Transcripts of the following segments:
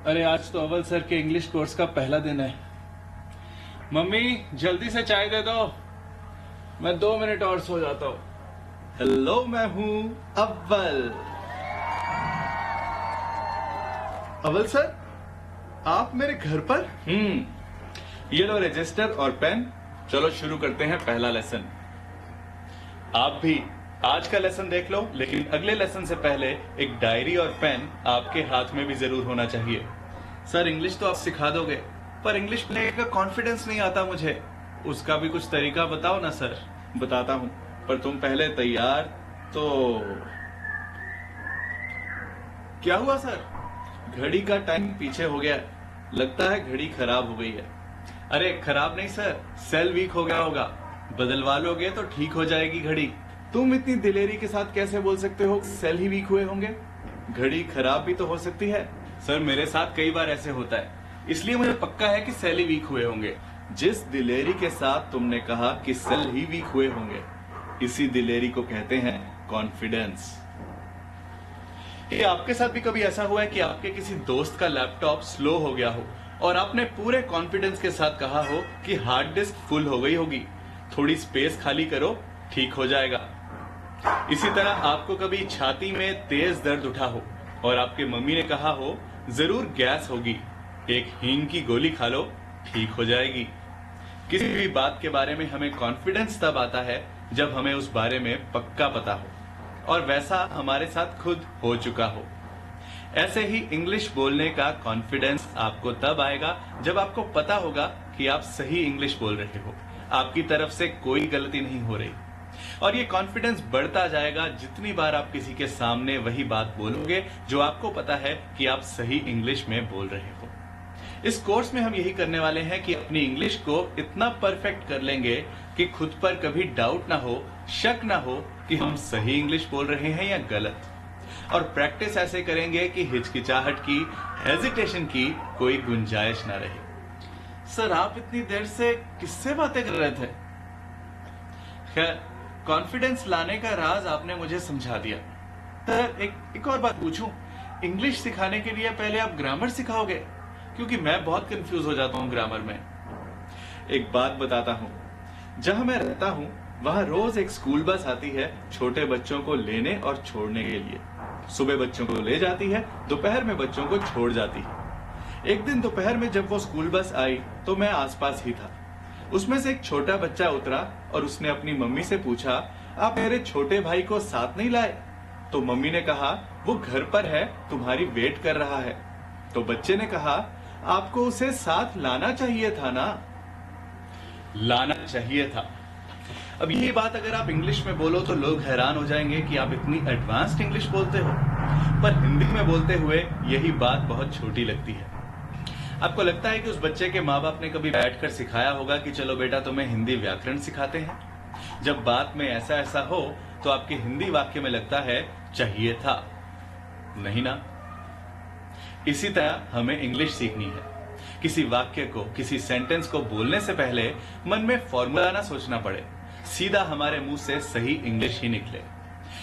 अरे आज तो अव्वल सर के इंग्लिश कोर्स का पहला दिन है। मम्मी जल्दी से चाय दे दो, मैं 2 मिनट और सो जाता हूँ। हेलो, मैं हूँ अव्वल। अव्वल सर, आप मेरे घर पर? ये लो रजिस्टर और पेन, चलो शुरू करते हैं पहला लेसन। आप भी आज का लेसन देख लो, लेकिन अगले लेसन से पहले एक डायरी और पेन आपके हाथ में भी जरूर होना चाहिए। सर इंग्लिश तो आप सिखा दोगे, पर इंग्लिश बोलने का कॉन्फिडेंस नहीं आता मुझे, उसका भी कुछ तरीका बताओ ना सर। बताता हूं, पर तुम पहले तैयार तो। क्या हुआ सर? घड़ी का टाइम पीछे हो गया, लगता है घड़ी खराब हो गई है। अरे खराब नहीं सर, सेल वीक हो गया होगा, बदलवा लोगे तो ठीक हो जाएगी घड़ी। तुम इतनी दिलेरी के साथ कैसे बोल सकते हो सेल ही वीक हुए होंगे? घड़ी खराब भी तो हो सकती है। सर मेरे साथ कई बार ऐसे होता है, इसलिए मुझे पक्का है कि सेल ही वीक हुए होंगे। जिस दिलेरी के साथ तुमने कहा कि सेल ही वीक हुए होंगे, इसी दिलेरी को कहते हैं कॉन्फिडेंस। ये आपके साथ भी कभी ऐसा हुआ है कि आपके किसी दोस्त का लैपटॉप स्लो हो गया हो और आपने पूरे कॉन्फिडेंस के साथ कहा हो कि हार्ड डिस्क फुल हो गई होगी, थोड़ी स्पेस खाली करो, ठीक हो जाएगा। इसी तरह आपको कभी छाती में तेज दर्द उठा हो और आपके मम्मी ने कहा हो जरूर गैस होगी, एक हींग की गोली खा लो, ठीक हो जाएगी। किसी भी बात के बारे में हमें कॉन्फिडेंस तब आता है जब हमें उस बारे में पक्का पता हो और वैसा हमारे साथ खुद हो चुका हो। ऐसे ही इंग्लिश बोलने का कॉन्फिडेंस आपको तब आएगा जब आपको पता होगा कि आप सही इंग्लिश बोल रहे हो, आपकी तरफ से कोई गलती नहीं हो रही। और ये कॉन्फिडेंस बढ़ता जाएगा जितनी बार आप किसी के सामने वही बात बोलोगे जो आपको पता है कि आप सही इंग्लिश में बोल रहे हो। इस कोर्स में हम यही करने वाले हैं कि अपनी इंग्लिश को इतना परफेक्ट कर लेंगे कि खुद पर कभी डाउट ना हो, शक ना हो कि हम सही इंग्लिश बोल रहे हैं या गलत। और प्रैक्टिस ऐसे करेंगे कि हिचकिचाहट की, हेजिटेशन की कोई गुंजाइश ना रहे। सर आप इतनी देर से किससे बातें कर रहे थे? खैर, कॉन्फिडेंस लाने का राज आपने मुझे समझा दिया। सर एक और बात पूछूं, इंग्लिश सिखाने के लिए पहले आप ग्रामर सिखाओगे? क्योंकि मैं बहुत कंफ्यूज हो जाता हूं ग्रामर में। एक बात बताता हूं, जहां मैं रहता हूं वहां रोज एक स्कूल बस आती है छोटे बच्चों को लेने और छोड़ने के लिए। सुबह बच्चों को ले जाती है, दोपहर में बच्चों को छोड़ जाती है। एक दिन दोपहर में जब वो स्कूल बस आई तो मैं आसपास ही था। उसमें से एक छोटा बच्चा उतरा और उसने अपनी मम्मी से पूछा, आप मेरे छोटे भाई को साथ नहीं लाए? तो मम्मी ने कहा, वो घर पर है, तुम्हारी वेट कर रहा है। तो बच्चे ने कहा, आपको उसे साथ लाना चाहिए था ना। लाना चाहिए था। अब ये बात अगर आप इंग्लिश में बोलो तो लोग हैरान हो जाएंगे कि आप इतनी एडवांस्ड इंग्लिश बोलते हो, पर हिंदी में बोलते हुए यही बात बहुत छोटी लगती है। आपको लगता है कि उस बच्चे के माँ बाप ने कभी बैठकर सिखाया होगा कि चलो बेटा तुम्हें हिंदी व्याकरण सिखाते हैं? जब बात में ऐसा ऐसा हो तो आपके हिंदी वाक्य में लगता है चाहिए था, नहीं ना? इसी तरह हमें इंग्लिश सीखनी है। किसी वाक्य को, किसी सेंटेंस को बोलने से पहले मन में फॉर्मूला ना सोचना पड़े, सीधा हमारे मुंह से सही इंग्लिश ही निकले।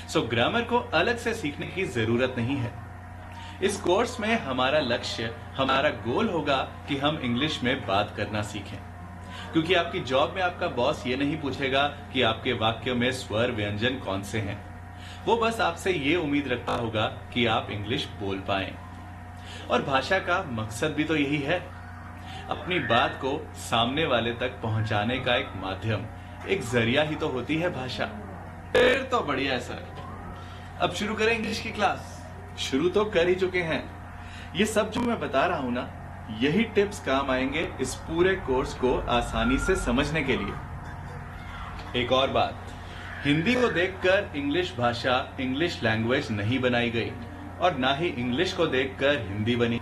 सो ग्रामर को अलग से सीखने की जरूरत नहीं है। इस कोर्स में हमारा लक्ष्य, हमारा गोल होगा कि हम इंग्लिश में बात करना सीखें। क्योंकि आपकी जॉब में आपका बॉस ये नहीं पूछेगा कि आपके वाक्य में स्वर व्यंजन कौन से हैं। वो बस आपसे ये उम्मीद रखता होगा कि आप इंग्लिश बोल पाएं। और भाषा का मकसद भी तो यही है, अपनी बात को सामने वाले तक पहुंचाने का एक माध्यम, एक जरिया ही तो होती है भाषा। फिर तो बढ़िया है सर। अब शुरू करें इंग्लिश की क्लास? शुरू तो कर ही चुके हैं। ये सब जो मैं बता रहा हूं ना, यही टिप्स काम आएंगे इस पूरे कोर्स को आसानी से समझने के लिए। एक और बात, हिंदी को देखकर इंग्लिश भाषा, इंग्लिश लैंग्वेज नहीं बनाई गई और ना ही इंग्लिश को देखकर हिंदी बनी।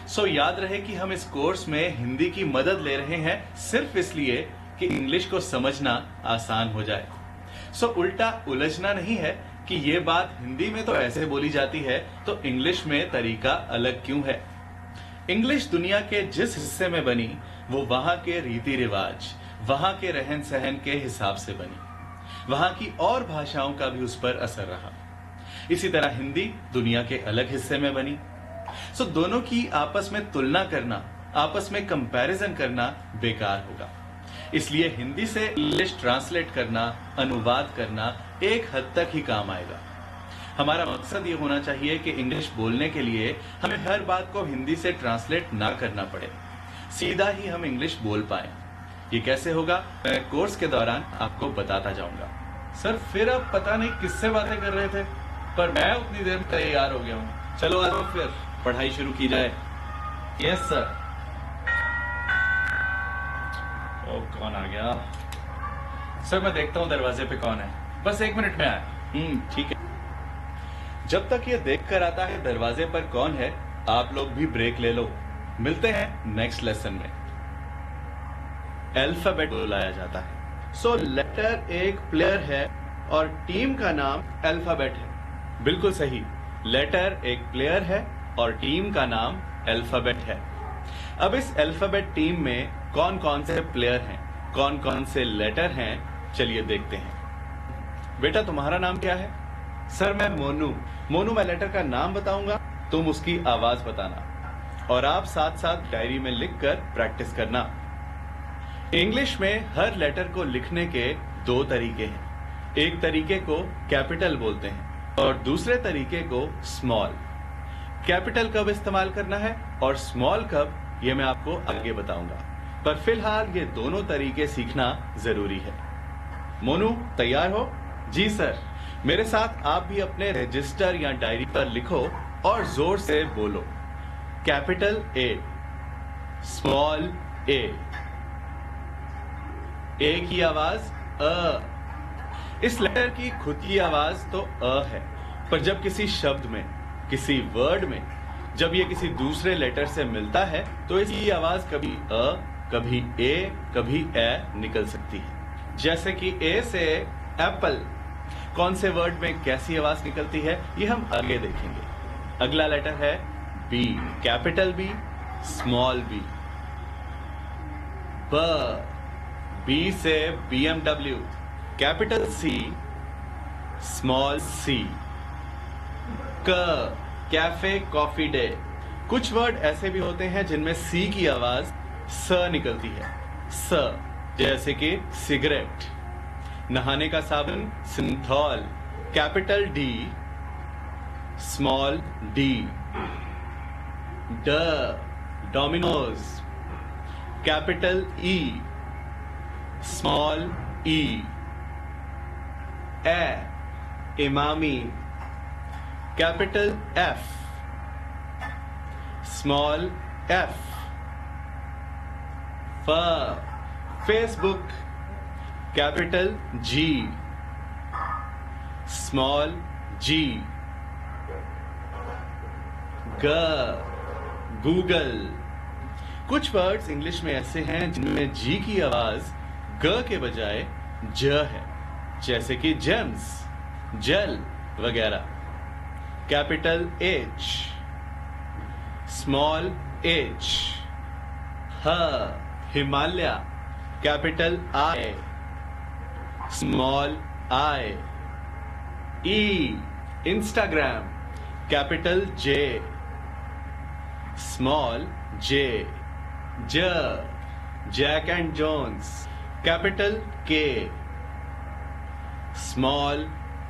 सो याद रहे कि हम इस कोर्स में हिंदी की मदद ले रहे हैं सिर्फ इसलिए कि इंग्लिश को समझना आसान हो जाए। सो उल्टा उलझना नहीं है कि ये बात हिंदी में तो ऐसे बोली जाती है तो इंग्लिश में तरीका अलग क्यों है। इंग्लिश दुनिया के जिस हिस्से में बनी वो वहां के रीति रिवाज, वहां के रहन सहन के हिसाब से बनी, वहां की और भाषाओं का भी उस पर असर रहा। इसी तरह हिंदी दुनिया के अलग हिस्से में बनी, सो दोनों की आपस में तुलना करना, आपस में कंपैरिजन करना बेकार होगा। इसलिए हिंदी से इंग्लिश ट्रांसलेट करना, अनुवाद करना एक हद तक ही काम आएगा। हमारा मकसद ये होना चाहिए कि इंग्लिश बोलने के लिए हमें हर बात को हिंदी से ट्रांसलेट ना करना पड़े, सीधा ही हम इंग्लिश बोल पाए। ये कैसे होगा, मैं कोर्स के दौरान आपको बताता जाऊंगा। सर फिर आप पता नहीं किससे बातें कर रहे थे, पर मैं उतनी देर में तैयार हो गया हूँ। चलो आ जाओ फिर पढ़ाई शुरू की जाए। Yes sir. ओ कौन आ गया? सर मैं देखता हूँ दरवाजे पे कौन है, बस 1 मिनट में आया। ठीक है। जब तक ये देख कर आता है दरवाजे पर कौन है, आप लोग भी ब्रेक ले लो। मिलते हैं नेक्स्ट लेसन में। अल्फाबेट बुलाया जाता है। सो लेटर एक प्लेयर है और टीम का नाम अल्फाबेट है। बिल्कुल सही, लेटर एक प्लेयर है और टीम का नाम अल्फाबेट है। अब इस अल्फाबेट टीम में कौन कौन से प्लेयर हैं, कौन कौन से लेटर हैं, चलिए देखते हैं। बेटा तुम्हारा नाम क्या है? सर मैं मोनू। मोनू, मैं लेटर का नाम बताऊंगा, तुम उसकी आवाज बताना और आप साथ साथ डायरी में लिखकर प्रैक्टिस करना। इंग्लिश में हर लेटर को लिखने के 2 तरीके हैं। एक तरीके को कैपिटल बोलते हैं और दूसरे तरीके को स्मॉल। कैपिटल कब इस्तेमाल करना है और स्मॉल कब, ये मैं आपको आगे बताऊंगा, पर फिलहाल ये दोनों तरीके सीखना जरूरी है। मोनू तैयार हो? जी सर। मेरे साथ आप भी अपने रजिस्टर या डायरी पर लिखो और जोर से बोलो। कैपिटल ए, स्मॉल ए। ए की आवाज अ। इस लेटर की खुद की आवाज तो अ है, पर जब किसी शब्द में, किसी वर्ड में, जब ये किसी दूसरे लेटर से मिलता है तो इसकी आवाज कभी अ, कभी ए, कभी ए निकल सकती है। जैसे कि ए से एप्पल। कौन से वर्ड में कैसी आवाज निकलती है ये हम आगे देखेंगे। अगला लेटर है B, capital B, small B. ब, बी से BMW, capital C, small C. क, कैफे कॉफी डे। कुछ वर्ड ऐसे भी होते हैं जिनमें सी की आवाज स निकलती है। स, जैसे कि सिगरेट। नहाने का साबुन Cinthol, capital D, small D. ड, Domino's, capital E, small E. ए, Emami, capital F, small F. फ, Facebook, capital G, small G. ग, गूगल। कुछ वर्ड्स इंग्लिश में ऐसे हैं जिनमें जी की आवाज ग के बजाय ज है, जैसे कि जेम्स, जेल वगैरह। Capital H, small H. ह, Himalaya, capital I, small I. ई, Instagram, capital J, small J. ज, Jack and Jones, capital K, small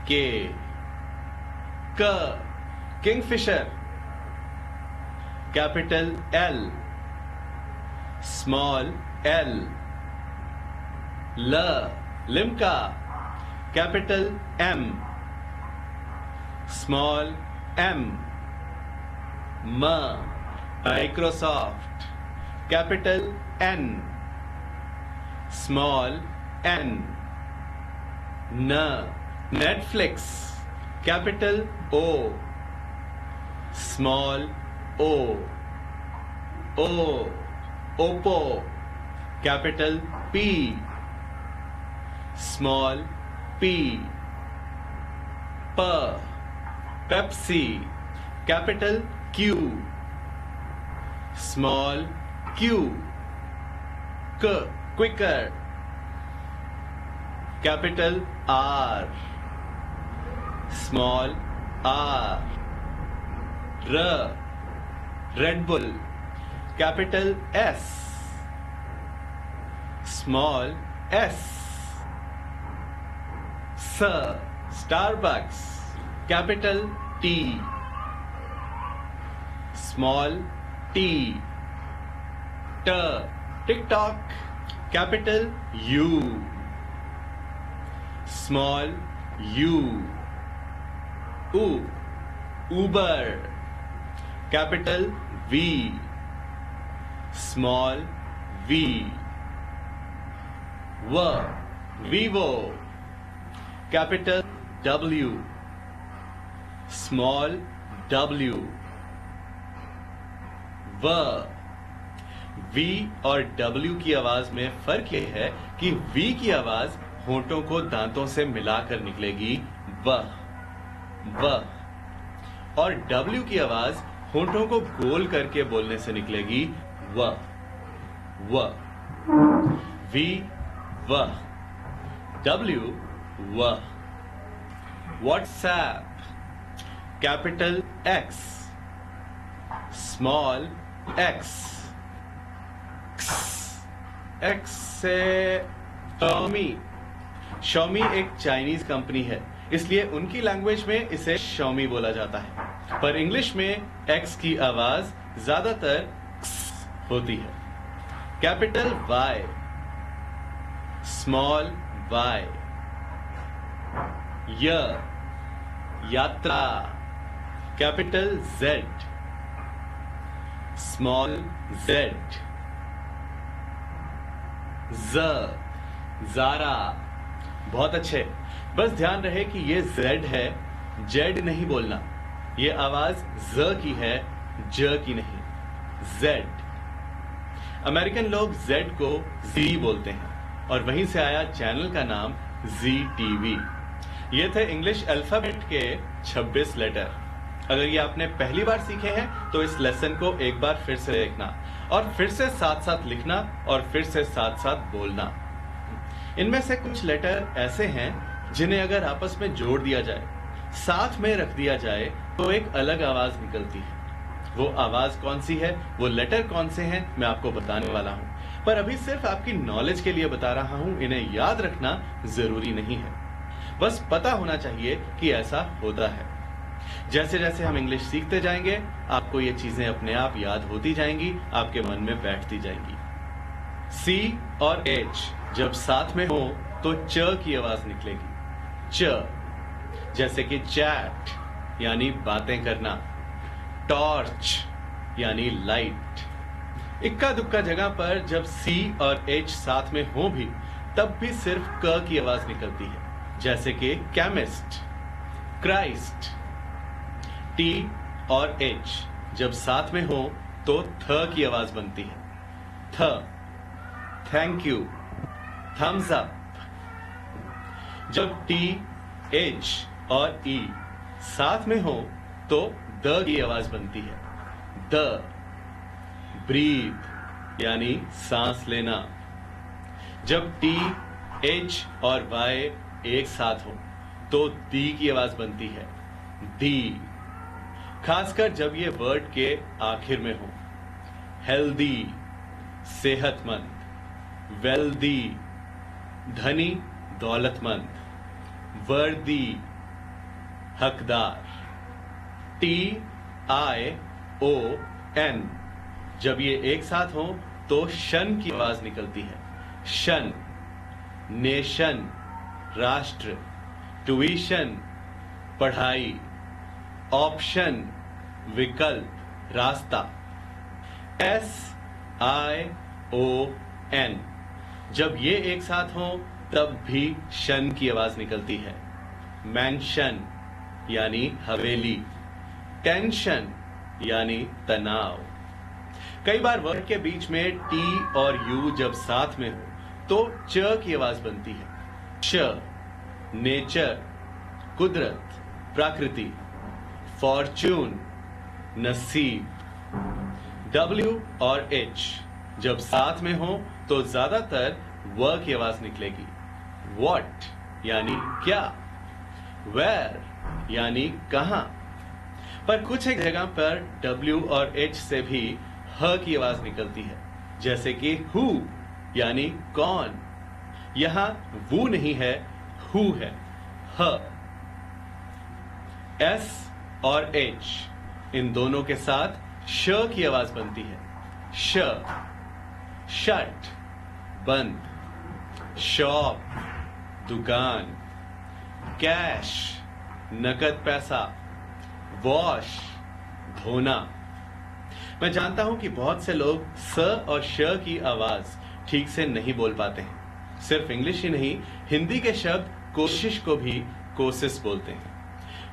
K. क, Kingfisher, capital L, small L. ल, Limca, capital M, small M. म, Microsoft, capital N, small N. न, Netflix, capital O, small O. ओ, Oppo, capital P, small P. प, Pepsi, capital Q, small Q. क, Quikr, capital R, small R. र, Red Bull, capital S, small S. Starbucks, capital T, small T. TikTok, capital U, small U. Uber, capital V, small V. Vivo, capital W, small W. V और W की आवाज में फर्क यह है कि we की आवाज होंठों को दांतों से मिलाकर निकलेगी, वह। और डब्ल्यू की आवाज होंठों को गोल करके बोलने से निकलेगी, वह। वी वह, डब्ल्यू वह। WhatsApp, capital x, small x. X से Xiaomi एक चाइनीज कंपनी है, इसलिए उनकी लैंग्वेज में इसे Xiaomi बोला जाता है, पर इंग्लिश में एक्स की आवाज ज्यादातर होती है। Capital Y, small Y. Yatra, capital Z, small Z. Zara. बहुत अच्छे, बस ध्यान रहे कि ये जेड है, जेड नहीं बोलना। ये आवाज ज की है, ज की नहीं। जेड। अमेरिकन लोग जेड को जी बोलते हैं और वहीं से आया चैनल का नाम जी टीवी। ये थे इंग्लिश अल्फाबेट के 26 लेटर। अगर ये आपने पहली बार सीखे हैं तो इस लेसन को एक बार फिर से देखना और फिर से साथ साथ लिखना और फिर से साथ साथ बोलना। इनमें से कुछ लेटर ऐसे हैं जिन्हें अगर आपस में जोड़ दिया जाए, साथ में रख दिया जाए तो एक अलग आवाज निकलती है। वो आवाज कौन सी है, वो लेटर कौन से हैं, मैं आपको बताने वाला हूं। पर अभी सिर्फ आपकी नॉलेज के लिए बता रहा हूं, इन्हें याद रखना जरूरी नहीं है, बस पता होना चाहिए कि ऐसा होता है। जैसे जैसे हम इंग्लिश सीखते जाएंगे आपको ये चीजें अपने आप याद होती जाएंगी, आपके मन में बैठती जाएंगी। सी और एच जब साथ में हो तो च की आवाज निकलेगी, च। जैसे कि चैट यानी बातें करना, टॉर्च यानी लाइट। इक्का दुक्का जगह पर जब सी और एच साथ में हो भी तब भी सिर्फ क की आवाज निकलती है, जैसे कि केमिस्ट, क्राइस्ट। टी और एच जब साथ में हो तो थ की आवाज बनती है, थ। Thank you, Thums Up. जब टी, एच और ई साथ में हो तो द की आवाज बनती है, द। ब्रीथ यानी सांस लेना। जब टी, एच और वाई एक साथ हो तो दी की आवाज बनती है, दी। खासकर जब ये वर्ड के आखिर में हो, हेल्दी सेहतमंद, वेल्दी धनी दौलतमंद, वर्दी हकदार। टी आई ओ एन जब ये एक साथ हो तो शन की आवाज निकलती है, शन। नेशन राष्ट्र, ट्यूशन पढ़ाई, ऑप्शन विकल्प रास्ता। एस आई ओ एन जब ये एक साथ हो तब भी शन की आवाज निकलती है, मैंशन यानी हवेली, टेंशन यानी तनाव। कई बार वर्ड के बीच में टी और यू जब साथ में हो तो च की आवाज बनती है, च। नेचर कुदरत, प्रकृति, फॉर्च्यून नसीब। डब्ल्यू और एच जब साथ में हो तो ज्यादातर व की आवाज निकलेगी, व्हाट यानी क्या, वेयर यानी कहां, पर कुछ एक जगह पर W और H से भी ह की आवाज निकलती है, जैसे कि हु यानी कौन। यहां वो नहीं है, हु है, ह। S और H इन दोनों के साथ श की आवाज बनती है। श, शट बंद, शॉप दुकान, कैश नकद पैसा, वॉश धोना। मैं जानता हूं कि बहुत से लोग स और श की आवाज ठीक से नहीं बोल पाते हैं। सिर्फ इंग्लिश ही नहीं, हिंदी के शब्द कोशिश को भी कोशिश बोलते हैं।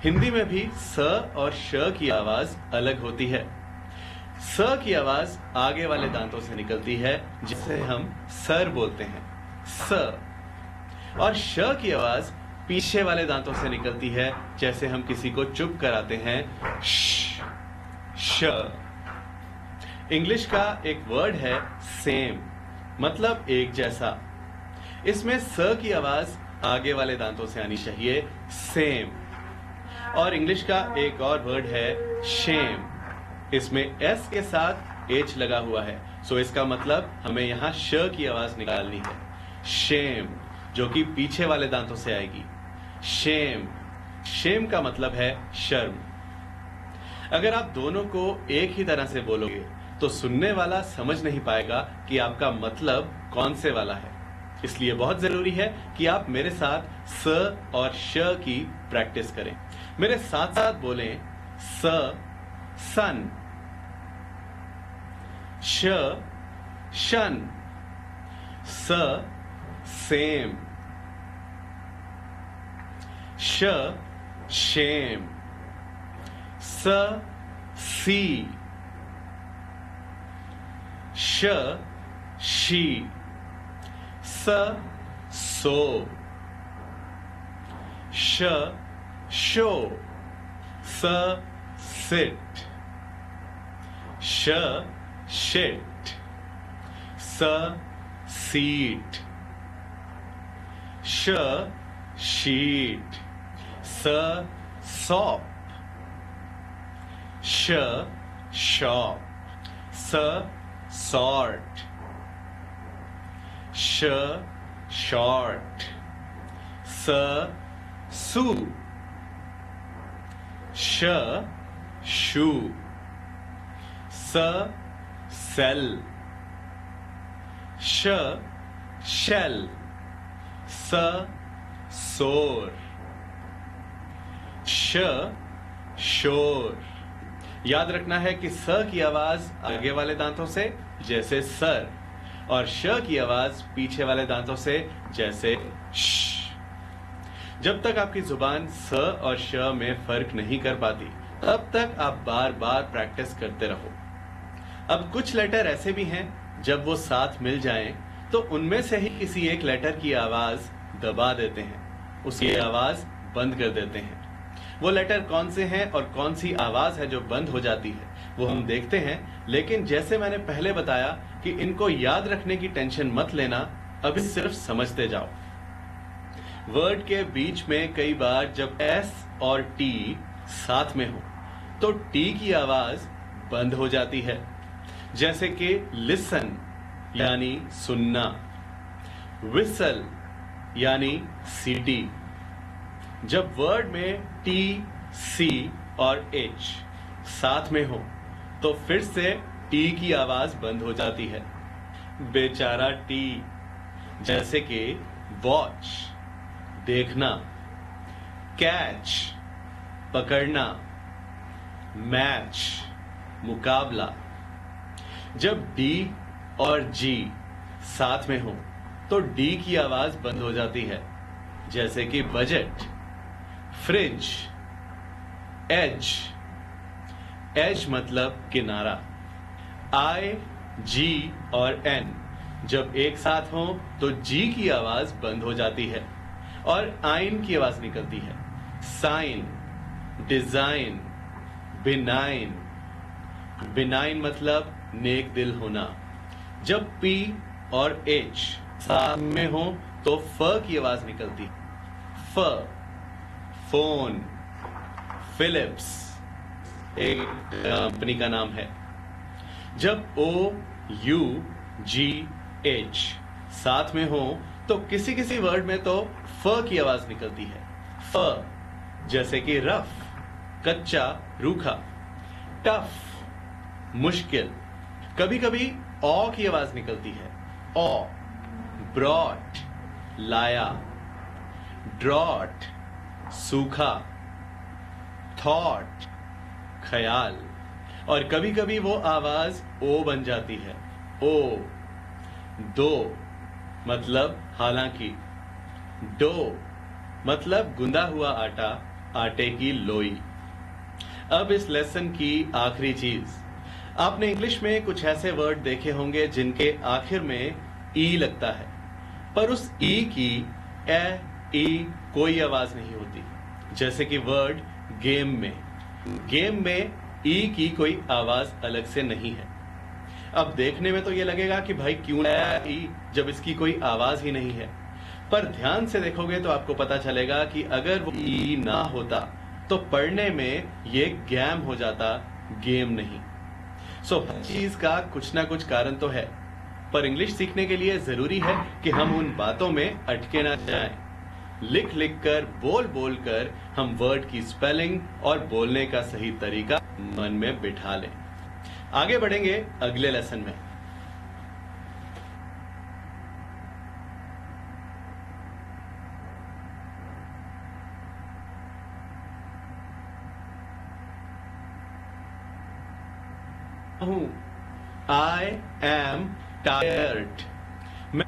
हिंदी में भी स और श की आवाज अलग होती है। स की आवाज आगे वाले दांतों से निकलती है, जिसे हम सर बोलते हैं, स। और श की आवाज पीछे वाले दांतों से निकलती है, जैसे हम किसी को चुप कराते हैं, श, श। इंग्लिश का एक वर्ड है सेम, मतलब एक जैसा। इसमें स की आवाज आगे वाले दांतों से आनी चाहिए, सेम। और इंग्लिश का एक और वर्ड है शेम, इसमें एस के साथ एच लगा हुआ है, सो इसका मतलब हमें यहां श की आवाज निकालनी है, शेम, जो कि पीछे वाले दांतों से आएगी। शेम, शेम का मतलब है शर्म। अगर आप दोनों को एक ही तरह से बोलोगे तो सुनने वाला समझ नहीं पाएगा कि आपका मतलब कौन से वाला है। इसलिए बहुत जरूरी है कि आप मेरे साथ स और श की प्रैक्टिस करें। मेरे साथ साथ बोलें, स सन, श शन, स सेम, श शेम, स सी, श शी, स सो, श शो, स सिट, श शिट, स सीट, श शीट, स सॉप, श शॉप, स सॉर्ट, श शॉर्ट, स सू, श शू, स सेल, श शेल, स सोर, श शोर। याद रखना है कि स की आवाज आगे वाले दांतों से जैसे सर, और श की आवाज पीछे वाले दांतों से जैसे श। जब तक आपकी जुबान स और श में फर्क नहीं कर पाती, तब तक आप बार बार प्रैक्टिस करते रहो। अब कुछ लेटर ऐसे भी हैं, जब वो साथ मिल जाएं, तो उनमें से ही किसी एक लेटर की आवाज दबा देते हैं, उसकी आवाज बंद कर देते हैं। वो लेटर कौन से हैं और कौन सी आवाज है जो बंद हो जाती है, वो हम देखते हैं। लेकिन जैसे मैंने पहले बताया कि इनको याद रखने की टेंशन मत लेना, अभी सिर्फ समझते जाओ। वर्ड के बीच में कई बार जब एस और टी साथ में हो तो टी की आवाज बंद हो जाती है, जैसे कि लिसन यानी सुनना, विसल यानी सीटी। जब वर्ड में टी, सी और एच साथ में हो तो फिर से टी की आवाज बंद हो जाती है, बेचारा टी। जैसे कि वॉच देखना, कैच पकड़ना, मैच मुकाबला। जब डी और जी साथ में हो तो डी की आवाज बंद हो जाती है, जैसे कि बजट, फ्रिज, एज। एज मतलब किनारा। आई, जी और एन जब एक साथ हो तो जी की आवाज बंद हो जाती है और आइन की आवाज निकलती है। Sign, design, benign. बिनाइन मतलब नेक दिल होना। जब पी और एच साथ में हो तो फ की आवाज निकलती। फ, फोन, फिलिप्स, एक कंपनी का नाम है। जब O U G H साथ में हो तो किसी किसी वर्ड में तो फ की आवाज निकलती है। फ, जैसे कि रफ, कच्चा, रूखा। टफ, मुश्किल। कभी कभी ओ की आवाज निकलती है। ओ, ब्रॉट, लाया। ड्रॉट, सूखा। थॉट, ख्याल। और कभी कभी वो आवाज ओ बन जाती है। ओ। दो मतलब हालांकि। डो मतलब गुंदा हुआ आटा, आटे की लोई। अब इस लेसन की आखिरी चीज, आपने इंग्लिश में कुछ ऐसे वर्ड देखे होंगे जिनके आखिर में ई लगता है, पर उस ई की ए, ई कोई आवाज नहीं होती। जैसे कि वर्ड गेम में। गेम में ई की कोई आवाज अलग से नहीं है। अब देखने में तो ये लगेगा कि भाई क्यों लाया ई जब इसकी कोई आवाज ही नहीं है, पर ध्यान से देखोगे तो आपको पता चलेगा कि अगर वो ई ना होता तो पढ़ने में ये गैम हो जाता, गेम नहीं। हर चीज का कुछ ना कुछ कारण तो है, पर इंग्लिश सीखने के लिए जरूरी है कि हम उन बातों में अटके ना जाएं। लिख लिख कर, बोल बोल कर हम वर्ड की स्पेलिंग और बोलने का सही तरीका मन में बिठा लें। आगे बढ़ेंगे अगले लेसन में। I am tired. मैं